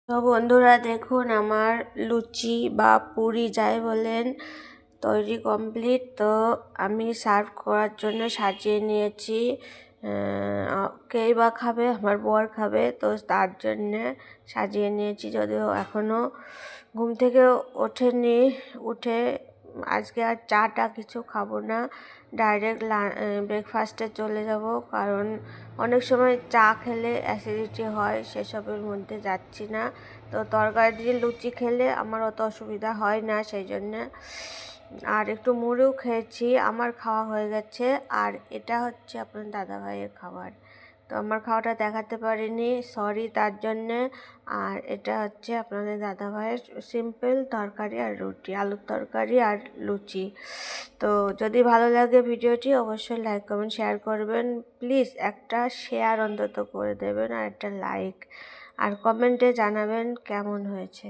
তো বন্ধুরা দেখুন, আমার লুচি বা পুরি যাই বলেন তৈরি কমপ্লিট। তো আমি সার্ভ করার জন্য সাজিয়ে নিয়েছি। কেই বা খাবে, আমার বর খাবে, তো তার জন্যে সাজিয়ে নিয়েছি। যদিও এখনও ঘুম থেকে ওঠেনি, উঠে আজকে আর চাটা কিছু খাবো না, ডাইরেক্ট ব্রেকফাস্টে চলে যাব। কারণ অনেক সময় চা খেলে অ্যাসিডিটি হয়, সেসবের মধ্যে যাচ্ছি না। তো তরকারি দিয়ে লুচি খেলে আমার অত অসুবিধা হয় না, সেই জন্যে। আর একটু মুড়িও খেয়েছি, আমার খাওয়া হয়ে গেছে। আর এটা হচ্ছে আপনার দাদাভাইয়ের খাবার। তো আমার খাওয়াটা দেখাতে পারিনি, সরি তার জন্যে। আর এটা হচ্ছে আপনাদের দাদাভাইয়ের সিম্পল তরকারি আর রুটি, আলুর তরকারি আর লুচি। তো যদি ভালো লাগে ভিডিওটি অবশ্যই লাইক কমেন্ট শেয়ার করবেন। প্লিজ একটা শেয়ার অন্তত করে দেবেন, আর একটা লাইক, আর কমেন্টে জানাবেন কেমন হয়েছে।